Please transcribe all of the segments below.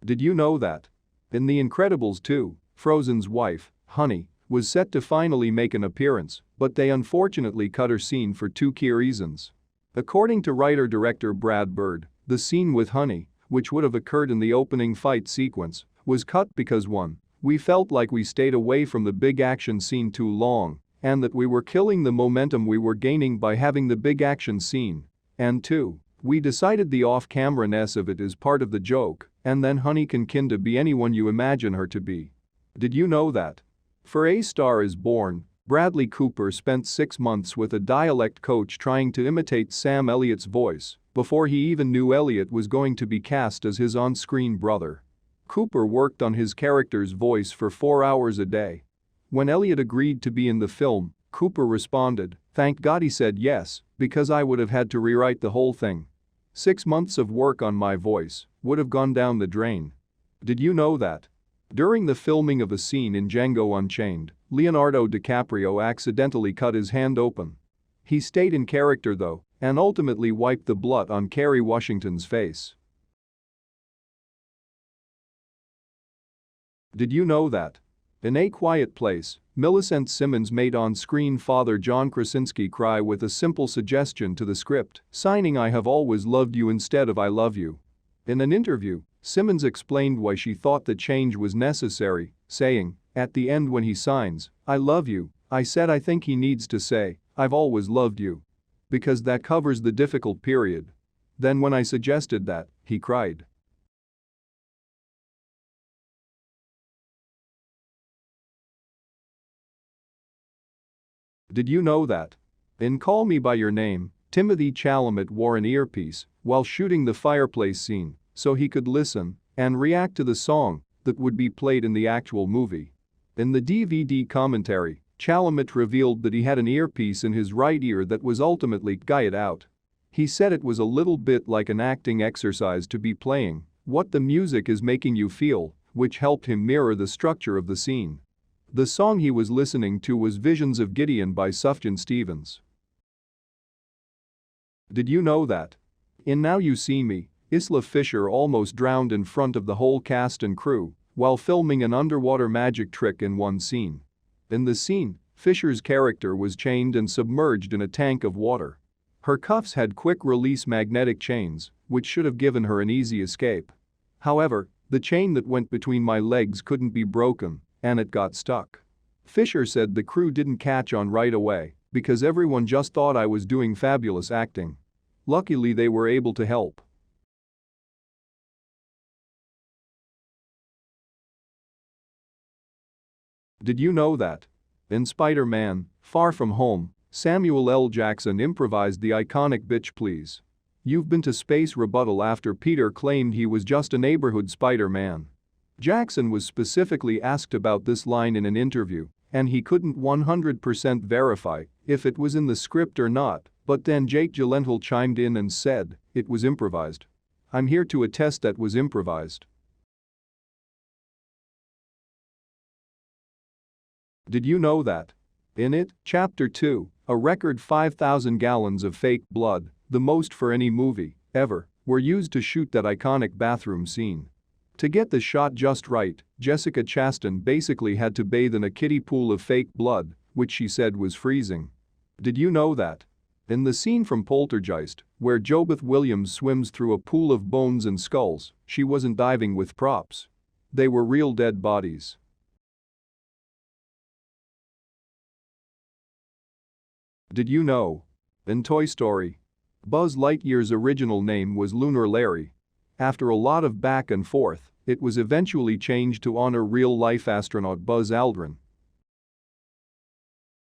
Did you know that? In The Incredibles 2, Frozen's wife, Honey, was set to finally make an appearance, but they unfortunately cut her scene for two key reasons. According to writer-director Brad Bird, the scene with Honey, which would have occurred in the opening fight sequence, was cut because 1. We felt like we stayed away from the big action scene too long, and that we were killing the momentum we were gaining by having the big action scene, and 2. We decided the off-camera-ness of it is part of the joke, and then Honey can kinda be anyone you imagine her to be. Did you know that? For A Star Is Born, Bradley Cooper spent 6 months with a dialect coach trying to imitate Sam Elliott's voice before he even knew Elliott was going to be cast as his on-screen brother. Cooper worked on his character's voice for 4 hours a day. When Elliott agreed to be in the film, Cooper responded, "Thank God he said yes, because I would have had to rewrite the whole thing. 6 months of work on my voice would have gone down the drain." Did you know that? During the filming of a scene in Django Unchained, Leonardo DiCaprio accidentally cut his hand open. He stayed in character though, and ultimately wiped the blood on Kerry Washington's face. Did you know that? In A Quiet Place, Millicent Simmons made on-screen father John Krasinski cry with a simple suggestion to the script, signing "I have always loved you" instead of "I love you." In an interview, Simmons explained why she thought the change was necessary, saying, "At the end when he signs, 'I love you,' I said I think he needs to say, 'I've always loved you.' Because that covers the difficult period." Then when I suggested that, he cried. Did you know that? In Call Me By Your Name, Timothée Chalamet wore an earpiece while shooting the fireplace scene so he could listen and react to the song that would be played in the actual movie. In the DVD commentary, Chalamet revealed that he had an earpiece in his right ear that was ultimately guyed out. He said it was a little bit like an acting exercise to be playing what the music is making you feel, which helped him mirror the structure of the scene. The song he was listening to was Visions of Gideon by Sufjan Stevens. Did you know that? In Now You See Me, Isla Fisher almost drowned in front of the whole cast and crew while filming an underwater magic trick in one scene. In the scene, Fisher's character was chained and submerged in a tank of water. Her cuffs had quick-release magnetic chains, which should have given her an easy escape. However, the chain that went between my legs couldn't be broken, and it got stuck. Fisher said the crew didn't catch on right away because everyone just thought I was doing fabulous acting. Luckily they were able to help. Did you know that? In Spider-Man: Far From Home, Samuel L. Jackson improvised the iconic "Bitch Please. You've been to space" rebuttal after Peter claimed he was just a neighborhood Spider-Man. Jackson was specifically asked about this line in an interview, and he couldn't 100% verify if it was in the script or not, but then Jake Gyllenhaal chimed in and said, "It was improvised. I'm here to attest that was improvised." Did you know that? In It, Chapter 2, a record 5,000 gallons of fake blood, the most for any movie ever, were used to shoot that iconic bathroom scene. To get the shot just right, Jessica Chastain basically had to bathe in a kiddie pool of fake blood, which she said was freezing. Did you know that? In the scene from Poltergeist, where JoBeth Williams swims through a pool of bones and skulls, she wasn't diving with props. They were real dead bodies. Did you know? In Toy Story, Buzz Lightyear's original name was Lunar Larry. After a lot of back and forth, it was eventually changed to honor real-life astronaut Buzz Aldrin.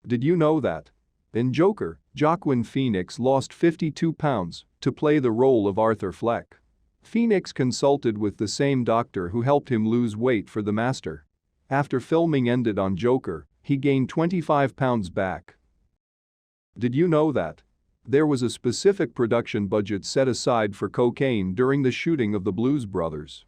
Did you know that? In Joker, Joaquin Phoenix lost 52 pounds to play the role of Arthur Fleck. Phoenix consulted with the same doctor who helped him lose weight for The Master. After filming ended on Joker, he gained 25 pounds back. Did you know that? There was a specific production budget set aside for cocaine during the shooting of the Blues Brothers.